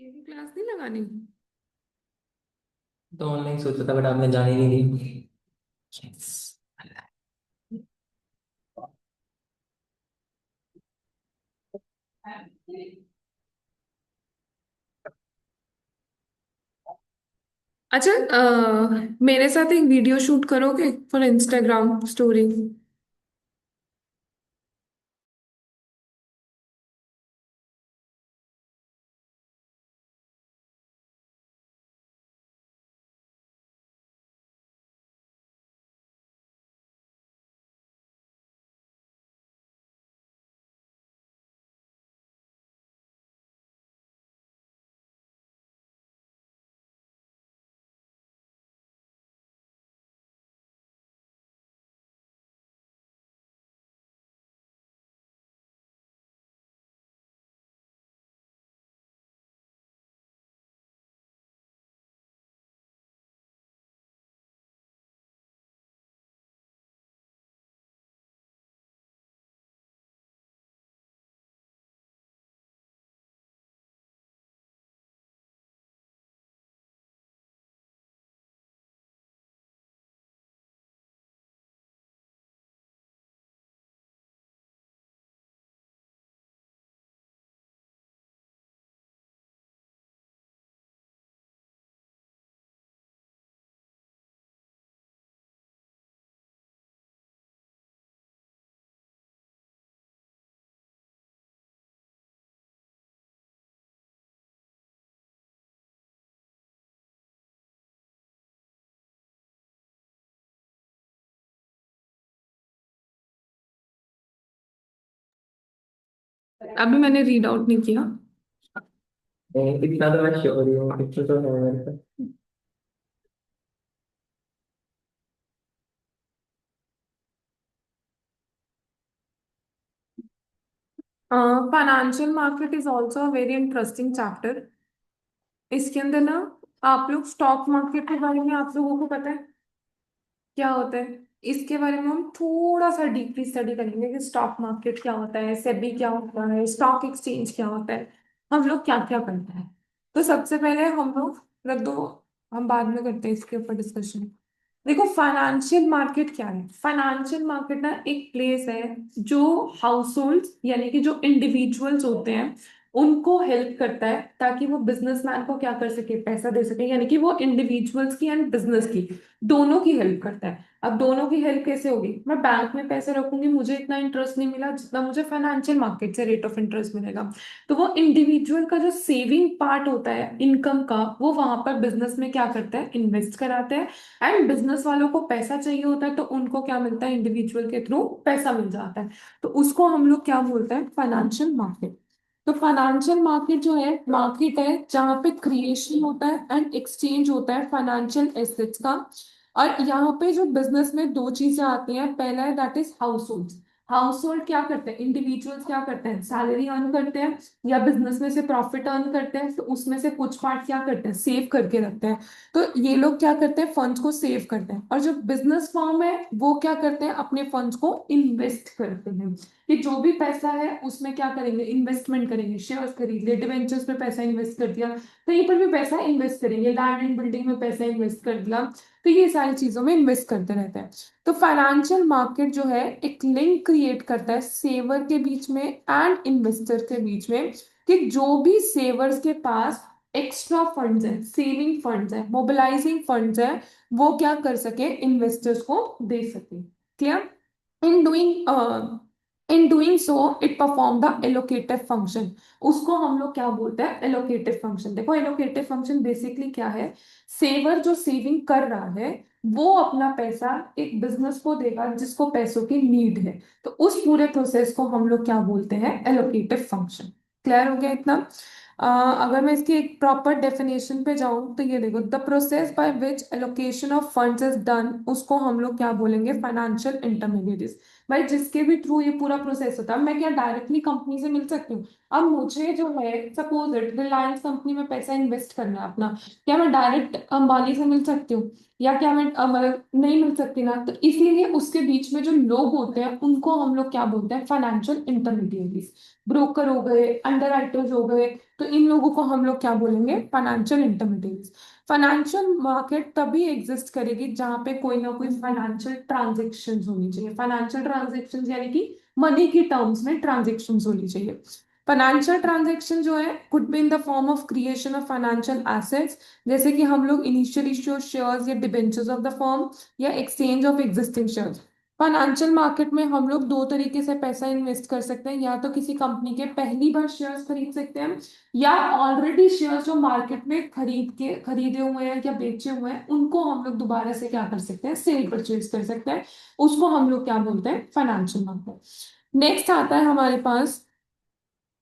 ये भी क्लास नहीं लगानी? तो ऑनलाइन सोचा था बट आपने जान ही नहीं दी। Yes. अच्छा, मेरे साथ एक वीडियो शूट करोगे फॉर इंस्टाग्राम स्टोरी? अभी मैंने रीड आउट नहीं किया। इतना तो मैं श्योर ही हूँ, इतना तो है मेरे को। Financial market is also a very interesting chapter. इसके अंदर ना, आप लोग स्टॉक मार्केट के बारे में आप लोगों को पता है क्या होता है? इसके बारे में हम थोड़ा सा डीपली स्टडी करेंगे कि स्टॉक मार्केट क्या होता है, सेबी क्या होता है, स्टॉक एक्सचेंज क्या होता है, हम लोग क्या क्या करते हैं। तो सबसे पहले हम लोग रख दो, हम बाद में करते हैं इसके ऊपर डिस्कशन। देखो, फाइनेंशियल मार्केट क्या है? फाइनेंशियल मार्केट ना एक प्लेस है जो हाउस होल्ड यानी कि जो इंडिविजुअल्स होते हैं उनको हेल्प करता है ताकि वो बिजनेसमैन को क्या कर सके, पैसा दे सके। यानी कि वो इंडिविजुअल्स की एंड बिजनेस की दोनों की हेल्प करता है। अब दोनों की हेल्प कैसे होगी? मैं बैंक में पैसे रखूंगी, मुझे इतना इंटरेस्ट नहीं मिला जितना मुझे फाइनेंशियल मार्केट से रेट ऑफ इंटरेस्ट मिलेगा। तो वो इंडिविजुअल का जो सेविंग पार्ट होता है इनकम का, वो वहां पर बिजनेस में क्या करता है, इन्वेस्ट कराते हैं। एंड बिजनेस वालों को पैसा चाहिए होता है तो उनको क्या मिलता है, इंडिविजुअल के थ्रू पैसा मिल जाता है। तो उसको हम लोग क्या बोलते हैं, फाइनेंशियल मार्केट। तो फाइनेंशियल मार्केट जो है, मार्केट है जहाँ पे क्रिएशन होता है एंड एक्सचेंज होता है फाइनेंशियल एसेट्स का। और यहाँ पे जो बिजनेस में दो चीजें आती हैं, पहला है that is house hold. House hold क्या करते हैं, इंडिविजुअल्स क्या करते हैं, सैलरी अर्न करते हैं या बिजनेस में से प्रॉफिट अर्न करते हैं, तो उसमें से कुछ पार्ट क्या करते हैं, सेव करके रखते हैं। तो ये लोग क्या करते हैं, फंड्स को सेव करते हैं। और जो बिजनेस फर्म है वो क्या करते हैं, अपने फंड्स को इन्वेस्ट करते हैं। कि जो भी पैसा है उसमें क्या करेंगे, इन्वेस्टमेंट करेंगे, शेयर्स खरीद लिए, डिवेंचर्स में पैसा इन्वेस्ट कर दिया, कहीं पर भी पैसा इन्वेस्ट करेंगे, लैंड एंड बिल्डिंग में पैसा इन्वेस्ट कर दिया। तो ये सारी चीजों में इन्वेस्ट करते रहते हैं। तो फाइनेंशियल मार्केट जो है एक लिंक क्रिएट करता है सेवर के बीच में एंड इन्वेस्टर के बीच में, कि जो भी सेवर्स के पास एक्स्ट्रा फंड्स है, सेविंग फंड्स है, मोबिलाइजिंग फंड्स है, वो क्या कर सके, इन्वेस्टर्स को दे सके। Clear? In doing in doing so it perform the allocative function. उसको हम लोग क्या बोलते हैं, एलोकेटिव फंक्शन। देखो, एलोकेटिव फंक्शन बेसिकली क्या है, सेवर जो सेविंग कर रहा है वो अपना पैसा एक बिजनेस को देगा जिसको पैसों की नीड है। तो उस पूरे प्रोसेस को हम लोग क्या बोलते हैं, एलोकेटिव फंक्शन। क्लियर हो गया इतना? अगर मैं इसकी एक प्रॉपर डेफिनेशन पे जाऊं तो ये देखो, the process by which allocation of funds is done, उसको हम लोग क्या बोलेंगे, फाइनेंशियल इंटरमीडिएट। भाई जिसके भी थ्रू ये पूरा प्रोसेस होता है, मैं क्या डायरेक्टली कंपनी से मिल सकती हूँ? अब मुझे जो है, सपोज इट रिलायंस कंपनी में पैसा इन्वेस्ट करना है अपना, क्या मैं डायरेक्ट अंबानी से मिल सकती हूँ? या क्या मैं मतलब नहीं मिल सकती ना, तो इसलिए उसके बीच में जो लोग होते हैं उनको हम लोग क्या बोलते हैं? Financial intermediaries. ब्रोकर हो गए, अंडर राइटर्स हो गए, तो इन लोगों को हम लोग क्या बोलेंगे? Financial intermediaries. फाइनेंशियल मार्केट तभी एग्जिस्ट करेगी जहां पे कोई ना कोई फाइनेंशियल ट्रांजेक्शन होनी चाहिए। फाइनेंशियल ट्रांजेक्शन यानी कि मनी की टर्म्स में ट्रांजेक्शन होनी चाहिए। फाइनेंशियल ट्रांजेक्शन जो है could be in the form of creation of financial assets, जैसे कि हम लोग इनिशियल इश्यू शेयर्स या डिबेंचर्स ऑफ द फर्म, या exchange of existing shares. Financial market में हम लोग दो तरीके से पैसा इन्वेस्ट कर सकते हैं, या तो किसी कंपनी के पहली बार शेयर्स खरीद सकते हैं, या ऑलरेडी शेयर्स जो मार्केट में खरीदे हुए हैं या बेचे हुए हैं उनको हम लोग दोबारा से क्या कर सकते हैं? सेल परचेज कर सकते हैं। उसको हम लोग क्या बोलते हैं? Financial market. नेक्स्ट आता है हमारे पास,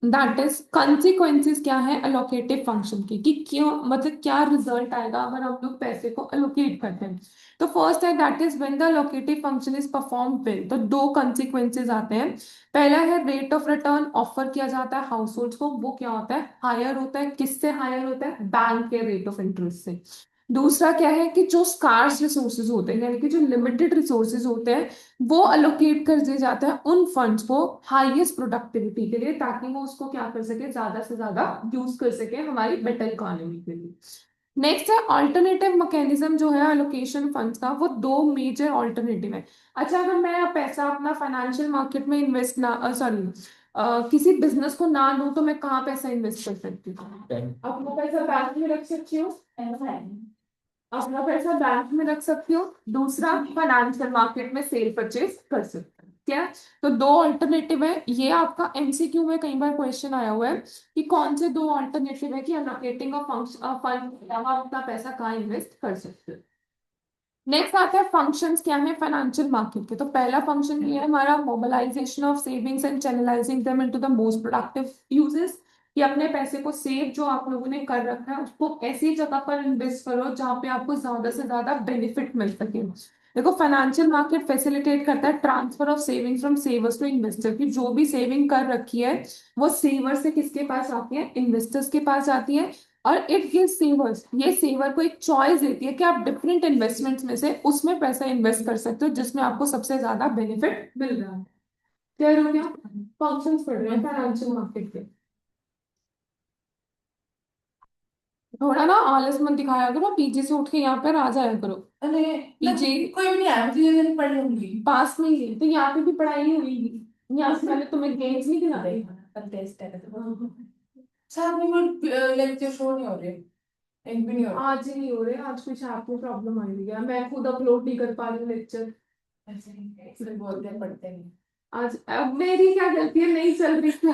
दैट इज कंसिक्वेंसेस क्या है अलोकेटिव फंक्शन की, कि क्यों, मतलब क्या रिजल्ट आएगा अगर हम लोग पैसे को अलोकेट करते हैं। तो फर्स्ट है that is when the allocative function is perform well, तो दो कंसिक्वेंसेस आते हैं। पहला है रेट ऑफ रिटर्न ऑफर किया जाता है हाउस होल्ड को, वो क्या होता है? हायर होता है। किससे हायर होता है? बैंक के रेट ऑफ इंटरेस्ट से। दूसरा क्या है कि जो स्कार्स रिसोर्सेज होते हैं, यानी कि जो लिमिटेड रिसोर्सेज होते हैं, वो अलोकेट कर दिए जाते हैं उन फंड्स को हाईएस्ट प्रोडक्टिविटी के लिए, ताकि वो उसको क्या कर सके? ज्यादा से ज्यादा यूज कर सके हमारी बेटर इकोनॉमी के लिए। नेक्स्ट है ऑल्टरनेटिव मैकेनिज्म जो है अलोकेशन फंड्स का, वो दो मेजर ऑल्टरनेटिव है। अच्छा, अगर मैं पैसा अपना फाइनेंशियल मार्केट में इन्वेस्ट ना, सॉरी, किसी बिजनेस को ना दूं, तो मैं कहाँ पैसा इन्वेस्ट कर सकती हूँ? अपना पैसा बैंक में रख सकती हूँ, अपना पैसा बैंक में रख सकती हो। दूसरा, फाइनेंशियल मार्केट में सेल परचेज कर सकते हैं। क्या? तो दो अल्टरनेटिव है। ये आपका एमसीक्यू में कई बार क्वेश्चन आया हुआ है कि कौन से दो अल्टरनेटिव है कि अलोकेटिंग ऑफ फंड, हम अपना पैसा कहाँ इन्वेस्ट कर सकते हैं। नेक्स्ट आता है फंक्शंस क्या है फाइनेंशियल मार्केट के। तो पहला फंक्शन ये है हमारा mobilisation of savings and channelising them into the most productive uses, कि अपने पैसे को सेव जो आप लोगों ने कर रखा है उसको ऐसी जगह पर इन्वेस्ट करो जहां पे आपको ज्यादा से ज्यादा बेनिफिट मिल सके। देखो, फाइनेंशियल मार्केट फैसिलिटेट करता है transfer of savings from savers to investor, की जो भी सेविंग कर रखी है वो सेवर से किसके पास आती है? इन्वेस्टर्स के पास आती है। और इट गिव्स सेवर्स, ये सेवर को एक चॉइस देती है कि आप डिफरेंट इन्वेस्टमेंट्स में से उसमें पैसा इन्वेस्ट कर सकते हो जिसमें आपको सबसे ज्यादा बेनिफिट मिल रहा है। क्लियर हो गया? फंक्शंस पढ़ रहे हैं फाइनेंशियल मार्केट के। थोड़ा ना आलस मत दिखाया करो, पीजी से उठ के यहाँ पर आ जाया करो। अरे पीजी कोई भी नहीं आया, मुझे ये पढ़ लूंगी पास में ही है, तो यहाँ पे भी पढ़ाई होगी। यहाँ से मैंने तुम्हें गेम्स नहीं खिला रही, टेस्ट है तो साथ में कोई लेक्चर शो नहीं हो रहे, एक भी नहीं हो रहा। आज ही नहीं हो रहे, आज कुछ आप में प्रॉब्लम आ रही है, मैं खुद अपलोड नहीं कर पा रही हूँ लेक्चर। ऐसे नहीं, इसलिए बोलते हैं पढ़ते नहीं। आज अब मेरी क्या गलती है, नहीं चल रही थी।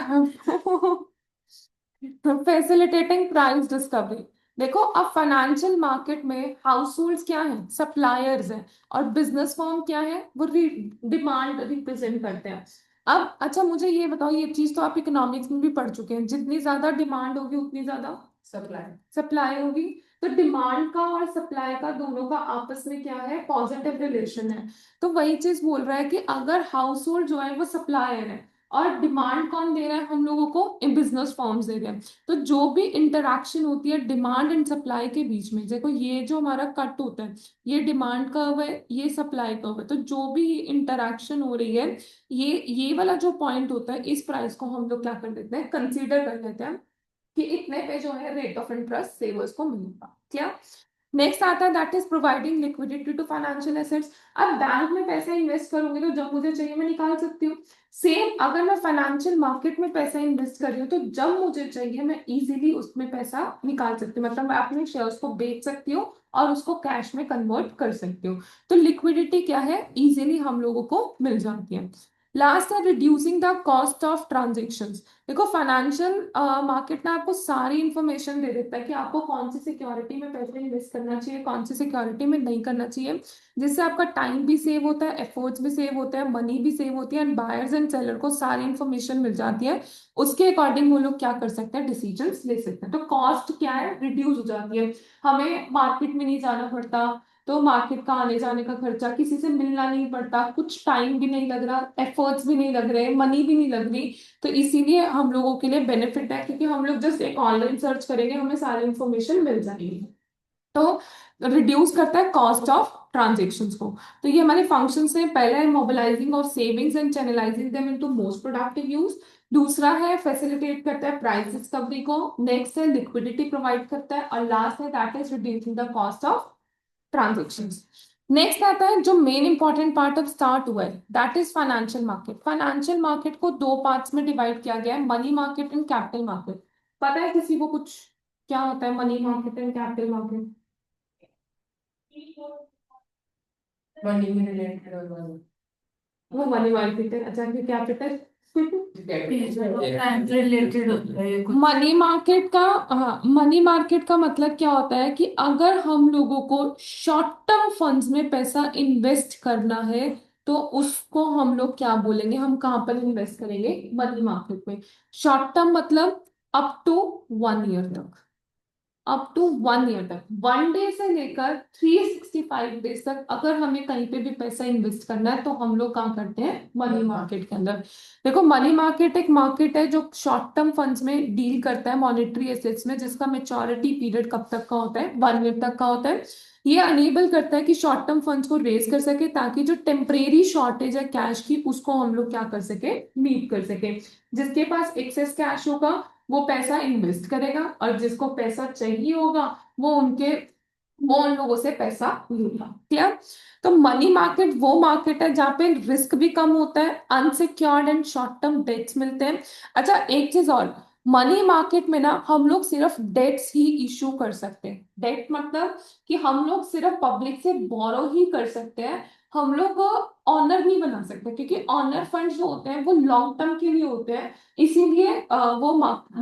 Facilitating price discovery. देखो, अब फाइनेंशियल मार्केट में हाउस होल्ड्स क्या है? सप्लायर्स हैं। और बिजनेस फर्म क्या है? वो डिमांड रिप्रेजेंट करते हैं। अब अच्छा, मुझे ये बताओ, ये चीज तो आप इकोनॉमिक्स में भी पढ़ चुके हैं, जितनी ज्यादा डिमांड होगी उतनी ज्यादा सप्लाई सप्लाई होगी। तो डिमांड का और सप्लाई का दोनों का आपस में क्या है? पॉजिटिव रिलेशन है। तो वही चीज बोल रहा है कि अगर हाउस होल्ड जो है वो सप्लायर है, और डिमांड कौन दे रहा है हम लोगों को? बिजनेस फॉर्म्स दे रहे हैं। तो जो भी इंटरेक्शन होती है डिमांड एंड सप्लाई के बीच में, देखो ये जो हमारा कट होता है, ये डिमांड कर्व है, ये सप्लाई कर्व है, तो जो भी इंटरेक्शन हो रही है, ये वाला जो पॉइंट होता है, इस प्राइस को हम लोग क्या कर देते हैं? कंसीडर कर लेते हैं कि इतने पे जो है रेट ऑफ इंटरेस्ट सेवर्स को मिलेगा। क्या? नेक्स्ट आता है that is providing liquidity to financial assets. अब बैंक में पैसा इन्वेस्ट करूंगी तो जब मुझे चाहिए मैं निकाल सकती हूँ। सेम अगर मैं फाइनेंशियल मार्केट में पैसा इन्वेस्ट कर रही हूँ तो जब मुझे चाहिए मैं इजीली उसमें पैसा निकाल सकती हूँ, मतलब मैं अपने शेयर्स को बेच सकती हूँ और उसको कैश में कन्वर्ट कर सकती हूँ। तो लिक्विडिटी क्या है? इजीली हम लोगों को मिल जाती है। लास्ट है reducing the cost of transactions. देखो, फाइनेंशियल मार्केट ना आपको सारी इंफॉर्मेशन दे देता है कि आपको कौन सी सिक्योरिटी में पैसे इन्वेस्ट करना चाहिए, कौन सी सिक्योरिटी में नहीं करना चाहिए, जिससे आपका टाइम भी सेव होता है, एफर्ट्स भी सेव होते हैं, मनी भी सेव होती है, एंड बायर्स एंड सेलर को सारी इंफॉर्मेशन मिल जाती है। उसके अकॉर्डिंग वो लोग क्या कर सकते हैं? डिसीजंस ले सकते हैं। तो कॉस्ट क्या है? रिड्यूस हो जाती है, हमें मार्केट में नहीं जाना पड़ता, तो मार्केट का आने जाने का खर्चा, किसी से मिलना नहीं पड़ता, कुछ टाइम भी नहीं लग रहा, एफर्ट्स भी नहीं लग रहे, मनी भी नहीं लग रही। तो इसीलिए हम लोगों के लिए बेनिफिट है, क्योंकि हम लोग जस्ट एक ऑनलाइन सर्च करेंगे, हमें सारी इंफॉर्मेशन मिल जाएगी। तो रिड्यूस करता है कॉस्ट ऑफ ट्रांजेक्शन्स को। तो ये हमारे फंक्शंस हैं। पहला है मोबिलाइजिंग और savings and channelising them into most productive use. दूसरा है फैसिलिटेट करता है प्राइस डिस्कवरी को। नेक्स्ट है लिक्विडिटी प्रोवाइड करता है, और लास्ट है that is reducing the cost of transactions. Next आता है जो मेन इंपॉर्टेंट पार्ट अब स्टार्ट हुआ है, that is financial market. Financial market को दो पार्ट्स में डिवाइड किया गया है, money market and capital market. पता है किसी को कुछ क्या होता है money market and capital market? Money में रिलेटेड और वो मनी मार्केट है, अच्छा फिर कैपिटल? बैंक रिलेटेड होता है ये कुछ। मनी मार्केट का, हाँ, मनी मार्केट का मतलब क्या होता है कि अगर हम लोगों को शॉर्ट टर्म फंड्स में पैसा इन्वेस्ट करना है, तो उसको हम लोग क्या बोलेंगे, हम कहाँ पर इन्वेस्ट करेंगे? मनी मार्केट में। शॉर्ट टर्म मतलब अप टू 1 ईयर तक। अप टू 1 ईयर तक, 1 डे से लेकर 365 डेज तक अगर हमें कहीं पे भी पैसा इन्वेस्ट करना है, तो हम लोग काम करते हैं मनी मार्केट के अंदर। देखो, मनी मार्केट एक मार्केट है जो शॉर्ट टर्म फंड्स में डील करता है मॉनेटरी एसेट्स में, जिसका मेच्योरिटी पीरियड कब तक का होता है? 1 ईयर तक का होता है। ये अनेबल करता है कि शॉर्ट टर्म फंड्स को रेज कर सके, ताकि जो टेम्परेरी शॉर्टेज है कैश की, उसको हम लोग क्या कर सके? मीट कर सके। जिसके पास एक्सेस कैश होगा वो पैसा इन्वेस्ट करेगा, और जिसको पैसा चाहिए होगा वो उन लोगों से पैसा लेगा। क्लियर? तो मनी मार्केट वो मार्केट है जहाँ पे रिस्क भी कम होता है, unsecured and short term debts मिलते हैं। अच्छा, एक चीज और, मनी मार्केट में ना हम लोग सिर्फ डेट्स ही इशू कर सकते हैं। डेट मतलब कि हम लोग सिर्फ पब्लिक से बोरो ही कर सकते हैं, हम लोग ऑनर नहीं बना सकते, क्योंकि ऑनर फंड जो होते हैं वो लॉन्ग टर्म के लिए होते हैं। इसीलिए वो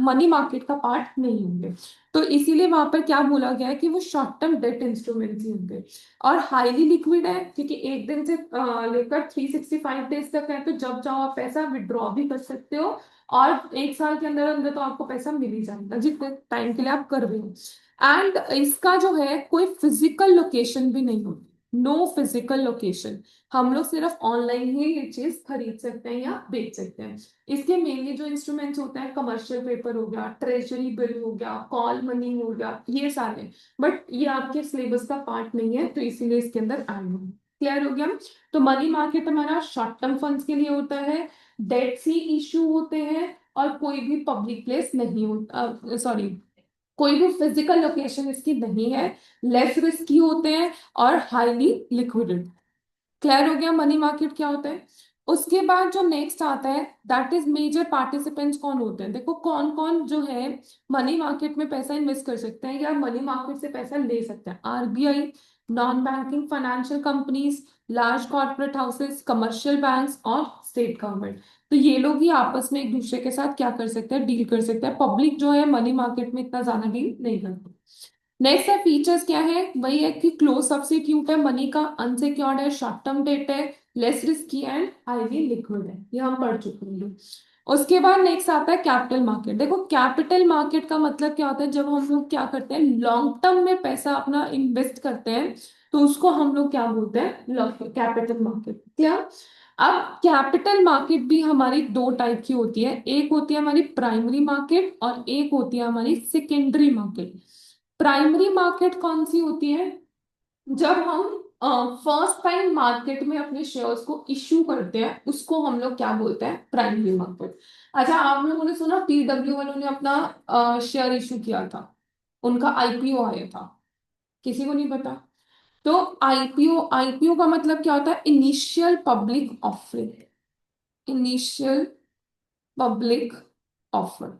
मनी मार्केट का पार्ट नहीं होंगे। तो इसीलिए वहां पर क्या बोला गया है कि वो शॉर्ट टर्म डेट इंस्ट्रूमेंट्स ही होंगे। और हाईली लिक्विड है, क्योंकि एक दिन से लेकर 365 डेज तक है, तो जब चाहो आप पैसा विड्रॉ भी कर सकते हो, और 1 साल के अंदर अंदर तो आपको पैसा मिल ही जाएगा जितने टाइम के लिए आप कर रहे हो। एंड इसका जो है कोई फिजिकल लोकेशन भी नहीं होती, नो फिजिकल लोकेशन। हम लोग सिर्फ ऑनलाइन ही ये चीज खरीद सकते हैं या बेच सकते हैं। इसके मेनली जो इंस्ट्रूमेंट्स होते हैं, कमर्शियल पेपर हो गया, ट्रेजरी बिल हो गया, कॉल मनी हो गया, ये सारे। बट ये आपके सिलेबस का पार्ट नहीं है, तो इसीलिए इसके अंदर ऐड हो। क्लियर हो गया? तो मनी मार्केट हमारा शॉर्ट टर्म फंड्स के लिए होता है, डेट्स ही इशू होते हैं, और कोई भी पब्लिक प्लेस नहीं होता, सॉरी, कोई भी फिजिकल लोकेशन इसकी नहीं है, लेस रिस्की होते हैं, और हाईली लिक्विड। क्लियर हो गया मनी मार्केट क्या होता है? उसके बाद जो नेक्स्ट आता है, दैट इज मेजर पार्टिसिपेंट्स कौन होते हैं। देखो, कौन कौन जो है मनी मार्केट में पैसा इन्वेस्ट कर सकते हैं या मनी मार्केट से पैसा ले सकते हैं? RBI, non banking financial companies, large corporate houses, commercial banks और स्टेट गवर्नमेंट। तो ये लोग ही आपस में एक दूसरे के साथ क्या कर सकते हैं? डील कर सकते हैं। पब्लिक जो है मनी मार्केट में इतना ज्यादा डील नहीं करती। नेक्स्ट है फीचर्स क्या है, वही है कि क्लोज सब्स्टिट्यूट है मनी का, अनसिक्योर्ड है, शॉर्ट टर्म डेट है, less risky and highly liquid है। ये हम पढ़ चुके हैं। उसके बाद नेक्स्ट आता है कैपिटल मार्केट। देखो, कैपिटल मार्केट का मतलब क्या होता है, जब हम लोग क्या करते हैं लॉन्ग टर्म में पैसा अपना इन्वेस्ट करते हैं, तो उसको हम लोग क्या बोलते हैं? Capital market. क्या? अब कैपिटल मार्केट भी हमारी दो टाइप की होती है, एक होती है हमारी प्राइमरी मार्केट और एक होती है हमारी सेकेंडरी मार्केट। प्राइमरी मार्केट कौन सी होती है? जब हम फर्स्ट टाइम मार्केट में अपने शेयर्स को इश्यू करते हैं, उसको हम लोग क्या बोलते हैं? Primary market. अच्छा, आप लोगों ने सुना पीडब्ल्यू वालों ने अपना शेयर इश्यू किया था, उनका आईपीओ आया था? किसी को नहीं पता? तो आईपीओ, आईपीओ का मतलब क्या होता है? Initial public offering. Initial public offer.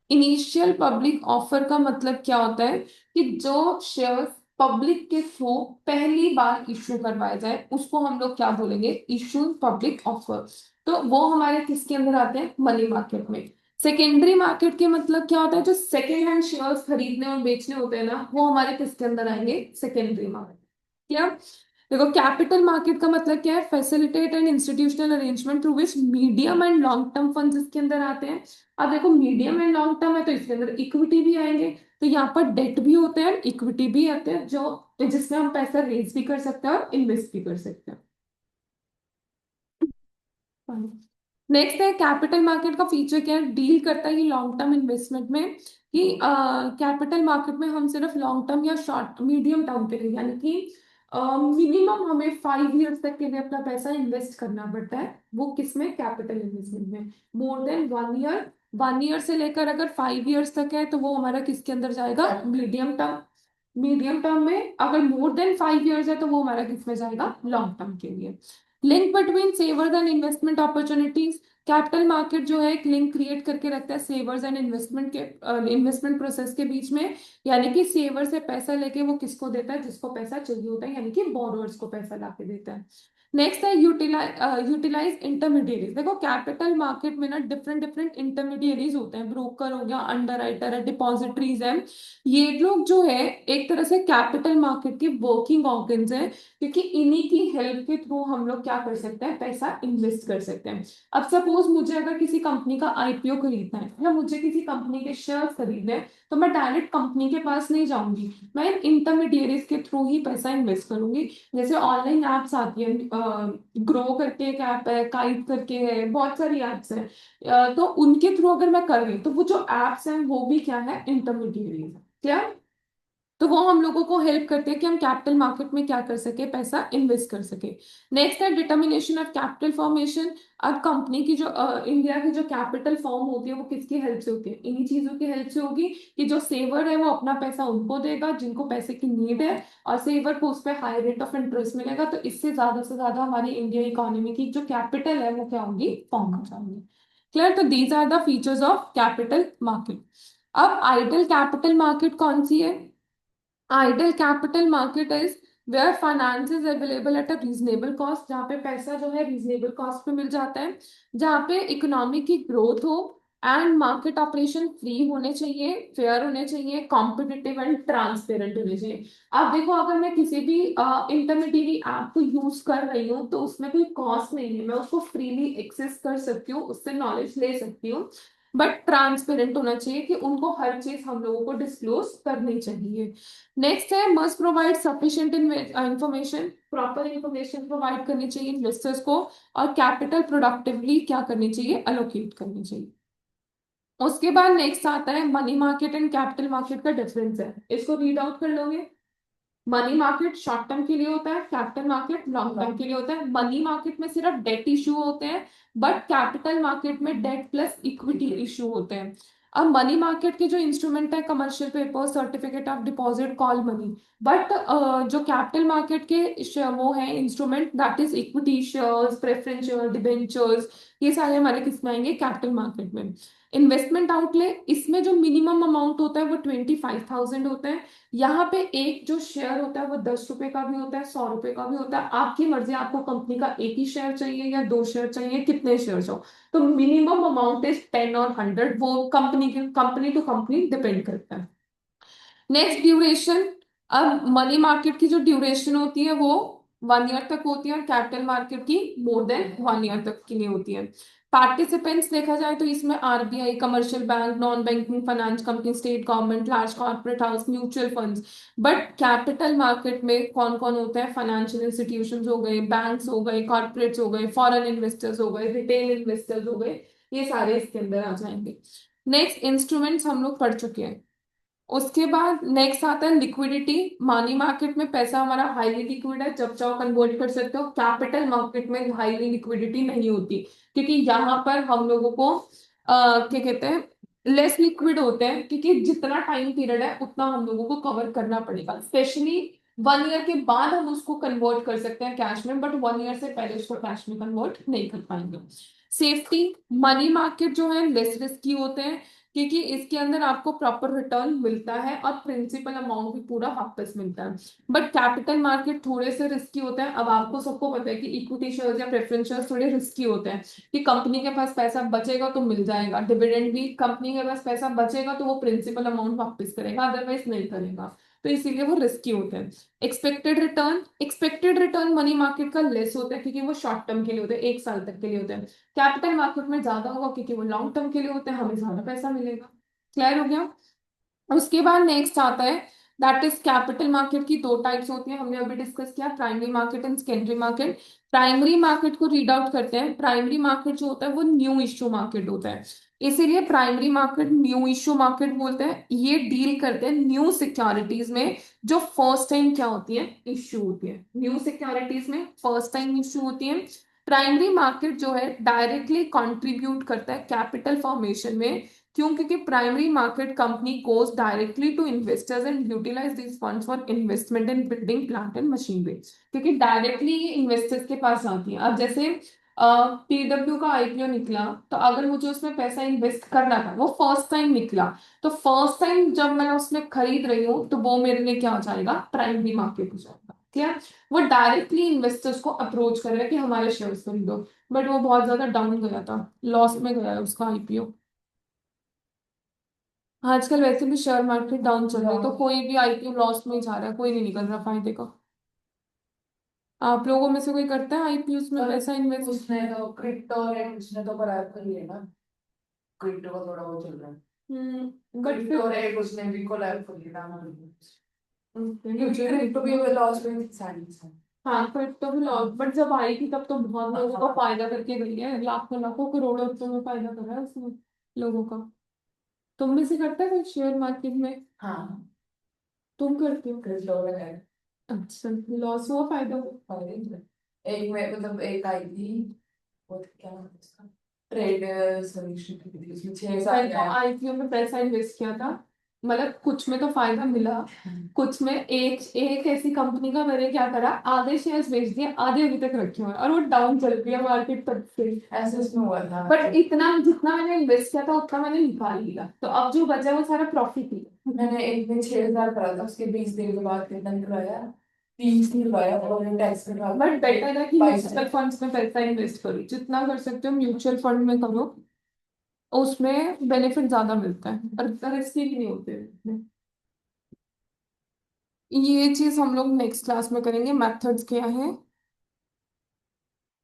Initial public offer का मतलब क्या होता है कि जो शेयर पब्लिक के थ्रू पहली बार इश्यू करवाया जाए, उसको हम लोग क्या बोलेंगे? Issue public offer. तो वो हमारे किसके अंदर आते हैं? मनी मार्केट में। सेकेंडरी मार्केट के मतलब क्या होता है? जो सेकेंड हैंड शेयर्स खरीदने और बेचने होते हैं ना, वो हमारे किसके अंदर आएंगे? Secondary market. क्या? देखो, कैपिटल मार्केट का मतलब क्या है? Facilitate and institutional arrangement through which medium and long term funds इसके अंदर आते हैं। अब देखो, मीडियम एंड लॉन्ग टर्म है तो इसके अंदर इक्विटी भी आएंगे, तो यहाँ पर डेट भी होते हैं, इक्विटी भी आते हैं। जो जिसमें हम पैसा रेज भी कर सकते हैं और इन्वेस्ट भी कर सकते हैं। नेक्स्ट है कैपिटल मार्केट का फीचर क्या है, डील करता है ये लॉन्ग टर्म इन्वेस्टमेंट में कि कैपिटल मार्केट में हम सिर्फ लॉन्ग टर्म या शॉर्ट मीडियम टर्म के लिए, यानी कि मिनिमम हमें 5 इयर्स तक के लिए अपना पैसा इन्वेस्ट करना पड़ता है। वो किसमें, कैपिटल इन्वेस्टमेंट में। मोर देन 1 ईयर, 1 ईयर से लेकर अगर 5 इयर्स तक है तो वो हमारा किसके अंदर जाएगा, मीडियम टर्म। मीडियम टर्म में अगर मोर देन 5 इयर्स है तो वो हमारा किसमें जाएगा, लॉन्ग टर्म के लिए। Link between सेवर्स and investment opportunities, capital market जो है एक लिंक क्रिएट करके रखता है सेवर्स एंड इन्वेस्टमेंट के, इन्वेस्टमेंट प्रोसेस के बीच में। यानी कि सेवर से पैसा लेके वो किसको देता है, जिसको पैसा चाहिए होता है, यानी कि बोरोअर्स को पैसा लाके देता है। नेक्स्ट है यूटिलाइज इंटरमीडिएरीज। देखो कैपिटल मार्केट में ना डिफरेंट डिफरेंट इंटरमीडिएरीज होते हैं, ब्रोकर हो गया, अंडरराइटर है, डिपॉजिटरीज है। ये लोग जो है एक तरह से कैपिटल मार्केट के वर्किंग ऑर्गन्स हैं, क्योंकि इन्हीं की हेल्प के थ्रू हम लोग क्या कर सकते हैं, पैसा इन्वेस्ट कर सकते हैं। अब सपोज मुझे अगर किसी कंपनी का आईपीओ खरीदना है या मुझे किसी कंपनी के शेयर खरीदने हैं, तो मैं डायरेक्ट कंपनी के पास नहीं जाऊंगी, मैं इन इंटरमीडिएरीज के थ्रू ही पैसा इन्वेस्ट करूंगी। जैसे ऑनलाइन एप्स आती है, ग्रो करके एक ऐप है, काइट करके है, बहुत सारी एप्स हैं। तो उनके थ्रू अगर मैं कर रही हूँ तो वो जो एप्स हैं वो भी क्या है, इंटरमीडिएरीज है। क्या, तो वो हम लोगों को हेल्प करते हैं कि हम कैपिटल मार्केट में क्या कर सके, पैसा इन्वेस्ट कर सके। नेक्स्ट है डिटर्मिनेशन ऑफ कैपिटल फॉर्मेशन। अब कंपनी की जो इंडिया की जो कैपिटल फॉर्म होती है वो किसकी हेल्प से होती है, इन्हीं चीजों की हेल्प से होगी कि जो सेवर है वो अपना पैसा उनको देगा जिनको पैसे की नीड है, और सेवर को उस पर हाई रेट ऑफ इंटरेस्ट मिलेगा, तो इससे ज्यादा हमारी इंडिया इकोनॉमी की जो कैपिटल है वो क्या होगी, फॉर्म हो जाएगी। क्लियर, तो these are the features of capital market. अब आइडल कैपिटल मार्केट कौन सी है, ideal capital market is where finance is available at a reasonable cost, जहाँ पे पैसा जो है रीजनेबल कॉस्ट पे मिल जाता है, जहाँ पे इकोनॉमी की ग्रोथ हो, एंड मार्केट ऑपरेशन फ्री होने चाहिए, फेयर होने चाहिए, कॉम्पिटिटिव एंड ट्रांसपेरेंट होने चाहिए। अब देखो अगर मैं किसी भी इंटरमीडिएट ऐप को यूज कर रही हूँ तो उसमें कोई कॉस्ट नहीं है, मैं उसको फ्रीली एक्सेस कर सकती हूँ, उससे नॉलेज ले सकती हूँ, बट ट्रांसपेरेंट होना चाहिए कि उनको हर चीज हम लोगों को डिस्क्लोज करनी चाहिए। नेक्स्ट है must provide sufficient information, proper information provide करनी चाहिए इन्वेस्टर्स को, और कैपिटल प्रोडक्टिवली क्या करनी चाहिए, अलोकेट करनी चाहिए। उसके बाद नेक्स्ट आता है money market and capital market का डिफरेंस है, इसको रीड आउट कर लोगे। मनी मार्केट शॉर्ट टर्म के लिए होता है, कैपिटल मार्केट लॉन्ग टर्म के लिए होता है। मनी मार्केट में सिर्फ डेट इश्यू होते हैं, बट कैपिटल मार्केट में डेट प्लस इक्विटी इश्यू होते हैं। अब मनी मार्केट के जो इंस्ट्रूमेंट है, commercial paper, certificate of deposit, call money. But जो कैपिटल मार्केट के वो है instrument, that is equity shares, preference share, debentures, ये सारे हमारे किस में आएंगे, कैपिटल मार्केट में। इन्वेस्टमेंट आउटले, इसमें जो मिनिमम अमाउंट होता है वो 25,000 होता है। यहाँ पे एक जो शेयर होता है वो 10 रुपए का भी होता है, 100 रुपए का भी होता है, आपकी मर्जी, आपको कंपनी का एक ही शेयर चाहिए या दो शेयर चाहिए, कितने शेयर हो। तो मिनिमम अमाउंट इज 10 और 100, वो कंपनी टू कंपनी डिपेंड करता है। नेक्स्ट ड्यूरेशन, अब मनी मार्केट की जो ड्यूरेशन होती है वो 1 ईयर तक होती है, और कैपिटल मार्केट की मोर देन 1 ईयर तक के लिए होती है। पार्टिसिपेंट्स देखा जाए तो इसमें RBI, commercial bank, non banking finance company, state government, large corporate house, mutual funds. But capital market में कौन कौन होता है, फाइनेंशियल इंस्टीट्यूशंस हो गए, बैंक्स हो गए, कॉर्पोरेट्स हो गए, फॉरेन इन्वेस्टर्स हो गए, रिटेल इन्वेस्टर्स हो गए, ये सारे इसके अंदर आ जाएंगे। नेक्स्ट इंस्ट्रूमेंट्स हम लोग पढ़ चुके हैं। उसके बाद नेक्स्ट आता है लिक्विडिटी। मनी मार्केट में पैसा हमारा हाईली लिक्विड है, जब चाहो कन्वर्ट कर सकते हो। कैपिटल मार्केट में हाईली लिक्विडिटी नहीं होती, क्योंकि यहाँ पर हम लोगों को क्या कहते हैं, लेस लिक्विड होते हैं, क्योंकि जितना टाइम पीरियड है उतना हम लोगों को कवर करना पड़ेगा। स्पेशली 1 ईयर के बाद हम उसको कन्वर्ट कर सकते हैं कैश में, बट 1 ईयर से पहले उसको कैश में कन्वर्ट नहीं कर पाएंगे। सेफ्टी, मनी मार्केट जो है लेस रिस्की होते हैं, क्योंकि इसके अंदर आपको प्रॉपर रिटर्न मिलता है और प्रिंसिपल अमाउंट भी पूरा वापस मिलता है। बट कैपिटल मार्केट थोड़े से रिस्की होते हैं। अब आपको सबको पता है कि इक्विटी शेयर्स या प्रेफरेंस शेयर्स थोड़े रिस्की होते हैं, कि कंपनी के पास पैसा बचेगा तो मिल जाएगा डिविडेंड भी, कंपनी के पास पैसा बचेगा तो वो प्रिंसिपल अमाउंट वापस करेगा, अदरवाइज नहीं करेगा, तो इसीलिए वो रिस्की होते हैं। एक्सपेक्टेड रिटर्न मनी मार्केट का लेस होता है, क्योंकि वो शॉर्ट टर्म के लिए होते हैं, 1 साल तक के लिए होते हैं। कैपिटल मार्केट में ज्यादा होगा क्योंकि वो लॉन्ग टर्म के लिए होते हैं, हमें ज्यादा पैसा मिलेगा। क्लियर हो गया। उसके बाद नेक्स्ट आता है दैट इज कैपिटल मार्केट की दो टाइप्स होती हैं, हमने अभी डिस्कस किया, primary market and secondary market. Primary market को रीड आउट करते हैं। प्राइमरी मार्केट जो होता है वो न्यू इश्यू मार्केट होता है, इसीलिए primary market new issue market बोलते हैं। ये डील करते हैं न्यू सिक्योरिटीज में जो फर्स्ट टाइम क्या होती है, इश्यू होती है। न्यू सिक्योरिटीज में फर्स्ट टाइम इश्यू होती है। प्राइमरी मार्केट जो है डायरेक्टली कंट्रीब्यूट करता है कैपिटल फॉर्मेशन में। क्यों? क्योंकि primary market company goes directly to investors and utilise this funds for investment in building plant and machinery, क्योंकि डायरेक्टली ये इन्वेस्टर्स के पास जाती है। अब जैसे पीडब्ल्यू का आईपीओ निकला, तो अगर मुझे उसमें पैसा इन्वेस्ट करना था, वो फर्स्ट टाइम निकला, तो फर्स्ट टाइम जब मैं उसमें खरीद रही हूँ तो वो मेरे लिए क्या हो जाएगा, प्राइमरी मार्केट हो जाएगा। क्लियर? वो डायरेक्टली इन्वेस्टर्स को अप्रोच कर रहा है कि हमारे शेयर्स खरीदो। बट वो बहुत ज्यादा डाउन गया था, लॉस में गया है उसका आईपीओ। आजकल वैसे भी शेयर मार्केट डाउन चल रहा है, तो कोई भी आईपीओ लॉस में ही जा रहा है, कोई नहीं निकल रहा फायदे का। आप लोगों में से कोई करता है आईपीओ में पैसा इन्वेस्ट? उसने तो क्रिप्टो रेट उसने तो बराबर कर लिया ना, क्रिप्टो का थोड़ा वो चल रहा है। बट क्रिप्टो फिर रेट उसने भी कोलैब कर लिया ना, क्योंकि मुझे क्रिप्टो भी लॉस में सारी है। हाँ, क्रिप्टो भी लॉस, बट जब आएगी तब तो बहुत लोगों का फायदा करके गई है, लाखों लाखों करोड़ों रुपए में फायदा करा है उसने लोगों का। तुम भी से करते हो शेयर मार्केट में? हाँ, तुम करते हो? क्रिप्टो लगाए अच्छा, लॉस हुआ फायदा हुआ? फायदे में। एक में मतलब एक आई थी, वो क्या नाम है उसका, ट्रेड सोल्यूशन की थी, उसमें 6 साल मैंने गया। आईपीओ में पैसा इन्वेस्ट किया था, मतलब कुछ में तो फायदा मिला, कुछ में एक एक ऐसी कंपनी का मैंने क्या करा, आधे शेयर्स बेच दिए, आधे अभी तक रखे हुए हैं, और वो डाउन चल रही है मार्केट तब से। ऐसे उसमें हुआ था। बट इतना जितना मैंने इन्वेस्ट किया था उतना मैंने निकाल लिया, तो अब जो बचा है वो सारा प्रॉफिट ही है। मैंने एक दिन 6 हजार करा था, उसके 20 दिन के बाद कितना निकलाया, 30 निकलाया, और मैंने टैक्स के बाद बट बेटर है कि 22 म्यूचुअल फंड्स में पैसा इन्वेस्ट करो, जितना कर सकते हो म्यूचुअल फंड में करो, उसमें बेनिफिट ज्यादा मिलता है और रिस्की भी नहीं होते हैं। ये चीज हम लोग नेक्स्ट क्लास में करेंगे, मेथड्स क्या है।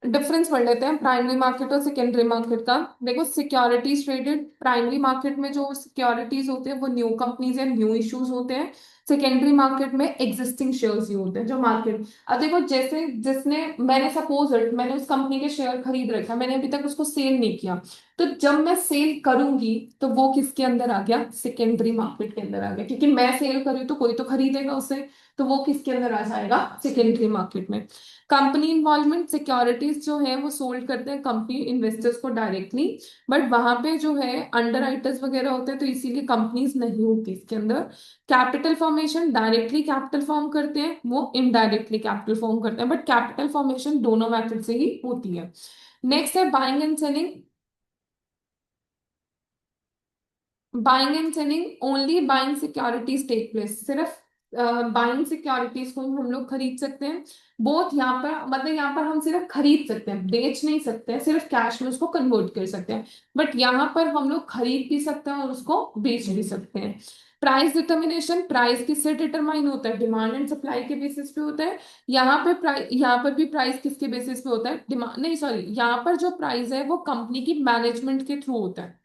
डिफरेंस पढ़ लेते हैं प्राइमरी मार्केट और सेकेंडरी मार्केट का। देखो, सिक्योरिटीज ट्रेडेड प्राइमरी मार्केट में जो सिक्योरिटीज होते हैं वो न्यू कंपनीज या न्यू इश्यूज होते हैं। सेकेंडरी मार्केट में एग्जिस्टिंग शेयर्स ही होते हैं जो मार्केट। अब देखो, जैसे जिसने मैंने सपोज मैंने उस कंपनी के शेयर खरीद रखा, मैंने अभी तक उसको सेल नहीं किया, तो जब मैं सेल करूंगी तो वो किसके अंदर आ गया, सेकेंडरी मार्केट के अंदर आ गया, क्योंकि मैं सेल करी तो कोई तो खरीदेगा उसे, तो वो किसके अंदर आ जाएगा, सेकेंडरी मार्केट में। कंपनी इन्वॉल्वमेंट सिक्योरिटीज जो है वो सोल्ड करते हैं कंपनी इन्वेस्टर्स को डायरेक्टली, बट वहां पे जो है अंडर राइटर्स वगैरह होते हैं, तो इसीलिए कंपनीज नहीं होती इसके अंदर। Capital formation directly capital form करते हैं, वो इनडायरेक्टली कैपिटल फॉर्म करते हैं, बट कैपिटल फॉर्मेशन दोनों मेथड से ही होती है। नेक्स्ट है buying and selling. Buying and selling only buying securities take place, सिर्फ बाइंग सिक्योरिटीज को ही हम लोग खरीद सकते हैं। बोथ यहाँ पर, मतलब यहाँ पर हम सिर्फ खरीद सकते हैं, बेच नहीं सकते हैं, सिर्फ कैश में उसको कन्वर्ट कर सकते हैं। बट यहाँ पर हम लोग खरीद भी सकते हैं और उसको बेच भी सकते हैं। प्राइस डिटर्मिनेशन, प्राइस किससे डिटरमाइन होता है, डिमांड एंड सप्लाई के बेसिस पे होता है। यहाँ पे प्राइस, यहाँ पर भी प्राइस किसके बेसिस पे होता है, डिमांड नहीं सॉरी, यहाँ पर जो प्राइस है वो कंपनी की मैनेजमेंट के थ्रू होता है।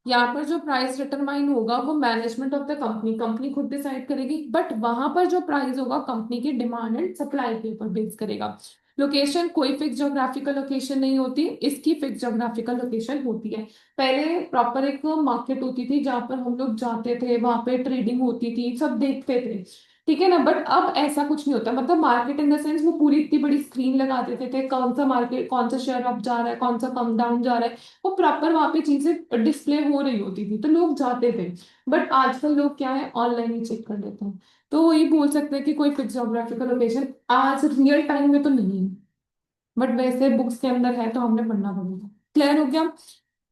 यहाँ पर जो प्राइस डिटरमाइन होगा वो management of the company, company खुद डिसाइड करेगी, बट वहां पर जो प्राइस होगा कंपनी की डिमांड एंड सप्लाई के ऊपर बेस करेगा। लोकेशन, कोई फिक्स जोग्राफिकल लोकेशन नहीं होती, इसकी फिक्स जोग्राफिकल लोकेशन होती है। पहले प्रॉपर एक मार्केट होती थी जहां पर हम लोग जाते थे, वहां पे ट्रेडिंग होती थी, सब देखते थे, ठीक है ना। बट अब ऐसा कुछ नहीं होता, मतलब मार्केट इन द सेंस वो पूरी इतनी बड़ी स्क्रीन लगा देते थे, कौन सा मार्केट, कौन सा शेयर अप जा रहा है, कौन सा कम डाउन जा रहा है, वो प्रॉपर वहां पे चीजें डिस्प्ले हो रही होती थी, तो लोग जाते थे। बट आजकल लोग क्या है, ऑनलाइन ही चेक कर लेते हैं। तो वही बोल सकते हैं कि कोई फिक्स जोग्राफिकल लोकेशन आज रियल टाइम में तो नहीं है, बट वैसे बुक्स के अंदर है तो हमने पढ़ना पड़ेगा। क्लियर हो गया?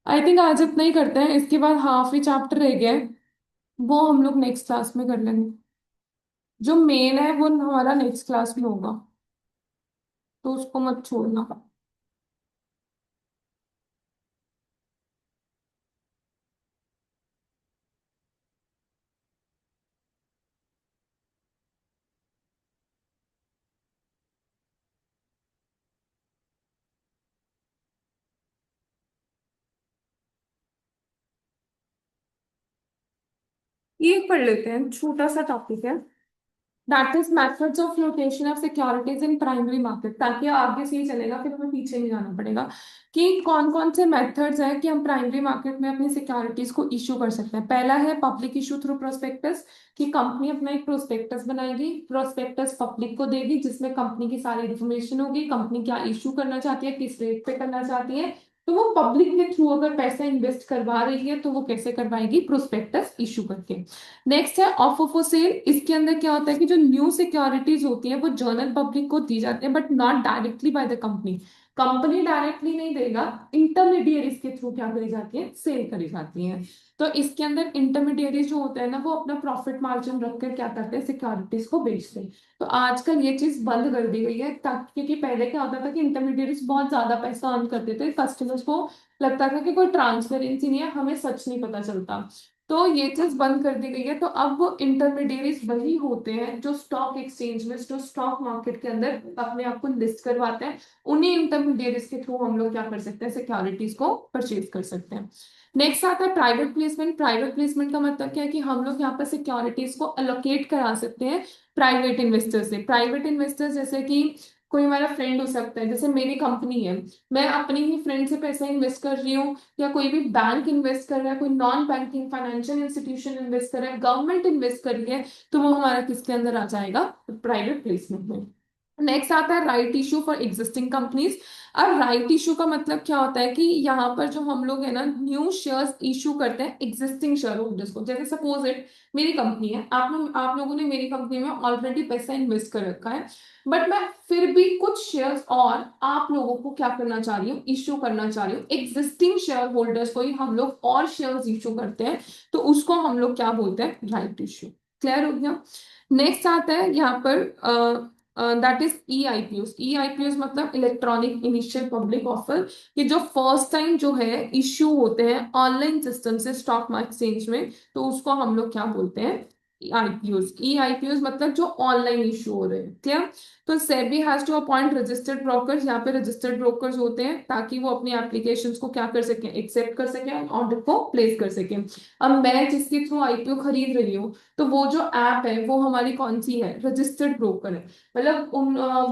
आई थिंक आज इतना ही करते हैं, इसके बाद हाफ ही चैप्टर रह गया है, वो हम लोग नेक्स्ट क्लास में कर लेंगे। जो मेन है वो हमारा नेक्स्ट क्लास में होगा, तो उसको मत छोड़ना। ये पढ़ लेते हैं, छोटा सा टॉपिक है, that is methods of flotation of securities in primary market, ताकि आगे से ही चलेगा, फिर हमें पीछे नहीं जाना पड़ेगा कि कौन कौन से मेथड्स हैं कि हम प्राइमरी मार्केट में अपनी सिक्योरिटीज को इशू कर सकते हैं। पहला है पब्लिक इशू थ्रू प्रोस्पेक्टस, कि कंपनी अपना एक प्रोस्पेक्टस बनाएगी, प्रोस्पेक्टस पब्लिक को देगी, जिसमें कंपनी की सारी इन्फॉर्मेशन होगी, कंपनी क्या इशू करना चाहती है, किस रेट पे करना चाहती है। तो वो पब्लिक के थ्रू अगर पैसा इन्वेस्ट करवा रही है तो वो कैसे करवाएगी, प्रोस्पेक्टस इशू करके। नेक्स्ट है ऑफर फॉर सेल, इसके अंदर क्या होता है कि जो न्यू सिक्योरिटीज होती है वो जनरल पब्लिक को दी जाती है, but not directly by the company. Company directly नहीं देगा, इंटरमीडिएरीज के थ्रू क्या करी जाती है, सेल करी जाती है। तो इसके अंदर इंटरमीडिएरीज जो होते हैं ना, वो अपना प्रॉफिट मार्जिन रखकर क्या करते हैं, सिक्योरिटीज को बेचते हैं। तो आजकल ये चीज बंद कर दी गई है, ताकि क्योंकि पहले क्या होता था कि इंटरमीडिएरीज बहुत ज्यादा पैसा अर्न करते थे, कस्टमर्स को लगता था कि कोई ट्रांसपेरेंसी नहीं है, हमें सच नहीं पता चलता। तो ये चीज बंद कर दी गई है। तो अब वो इंटरमीडिएरीज वही होते हैं जो स्टॉक एक्सचेंज में, जो स्टॉक मार्केट के अंदर अपने आप को लिस्ट करवाते हैं। उन्हीं इंटरमीडिएरीज के थ्रू हम लोग क्या कर सकते हैं, सिक्योरिटीज को परचेज कर सकते हैं। नेक्स्ट आता है प्राइवेट प्लेसमेंट। प्राइवेट प्लेसमेंट का मतलब क्या है कि हम लोग यहाँ पर सिक्योरिटीज को अलोकेट करा सकते हैं प्राइवेट इन्वेस्टर से। प्राइवेट इन्वेस्टर जैसे कि कोई हमारा फ्रेंड हो सकता है, जैसे मेरी कंपनी है, मैं अपने ही फ्रेंड से पैसा इन्वेस्ट कर रही हूँ, या कोई भी बैंक इन्वेस्ट कर रहा है, कोई non banking financial institution invest कर रहा है, गवर्नमेंट इन्वेस्ट कर रही है, तो वो हमारा किसके अंदर आ जाएगा, प्राइवेट प्लेसमेंट में। नेक्स्ट आता है right issue for existing companies. अब राइट इशू का मतलब क्या होता है कि यहाँ पर जो हम लोग है ना, न्यू शेयर्स इशू करते हैं एग्जिस्टिंग शेयर होल्डर्स को। जैसे सपोज इट मेरी कंपनी है, आप लोगों ने मेरी कंपनी में ऑलरेडी पैसा इन्वेस्ट कर रखा है, बट मैं फिर भी कुछ शेयर्स और आप लोगों को क्या करना चाह रही हूँ, इश्यू करना चाह रही हूँ। एग्जिस्टिंग शेयर होल्डर्स को ही हम लोग और शेयर्स इश्यू करते हैं, तो उसको हम लोग क्या बोलते हैं, राइट इश्यू। क्लियर हो गया। नेक्स्ट आता है यहाँ पर that is E IPO. E IPO मतलब इलेक्ट्रॉनिक इनिशियल पब्लिक ऑफर, कि जो फर्स्ट टाइम जो है इश्यू होते हैं ऑनलाइन सिस्टम से स्टॉक एक्सचेंज में, तो उसको हम लोग क्या बोलते हैं, आईपीओज। ई आईपीओज मतलब जो ऑनलाइन इशू हो रहे हैं। क्लियर। तो SEBI has to appoint registered brokers, यहाँ पे रजिस्टर्ड ब्रोकर्स होते हैं ताकि वो अपनी एप्लीकेशंस को क्या कर सके, एक्सेप्ट कर सके, ऑर्डर को प्लेस कर सके। अब मैं जिसके थ्रू आईपीओ खरीद रही हूँ, तो वो जो ऐप है वो हमारी कौन सी है, रजिस्टर्ड ब्रोकर है। मतलब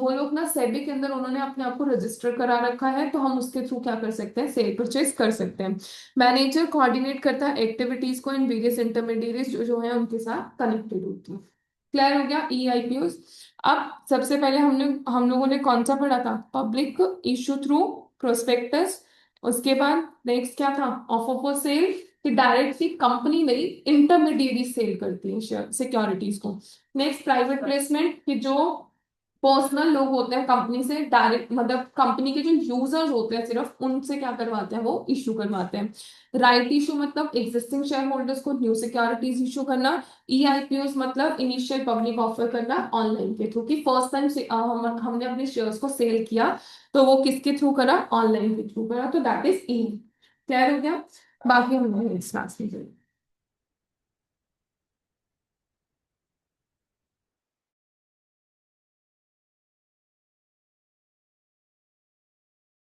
वो लोग ना सेबी के अंदर उन्होंने अपने आप को रजिस्टर करा रखा है, तो हम उसके थ्रू क्या कर सकते हैं, सेल परचेज कर सकते हैं। मैनेजर कोऑर्डिनेट करता है एक्टिविटीज को इन वेरियस इंटरमीडिएरीज जो है उनके साथ कनेक्टेड होती है। क्लियर हो गया ई आईपीओ। अब सबसे पहले हम लोगों ने कौन सा पढ़ा था, पब्लिक इशू थ्रू प्रोस्पेक्टस। उसके बाद नेक्स्ट क्या था, ऑफर फॉर सेल, कि डायरेक्टली कंपनी नहीं, इंटरमीडिएरी सेल करती है सिक्योरिटीज को। नेक्स्ट प्राइवेट प्लेसमेंट, कि जो पर्सनल लोग होते हैं कंपनी से डायरेक्ट, मतलब कंपनी के जो यूजर्स होते हैं सिर्फ उनसे क्या करवाते हैं, वो इश्यू करवाते हैं। राइट इशू मतलब एग्जिस्टिंग शेयर होल्डर्स को न्यू सिक्योरिटीज इशू करना। ई आईपीओ मतलब इनिशियल पब्लिक ऑफर करना ऑनलाइन के थ्रू, कि फर्स्ट टाइम से हमने अपने शेयर्स को सेल किया, तो वो किसके थ्रू करा, ऑनलाइन के थ्रू करा, तो दैट इज ई। क्लियर हो गया। बाकी हम नेक्स्ट क्लास में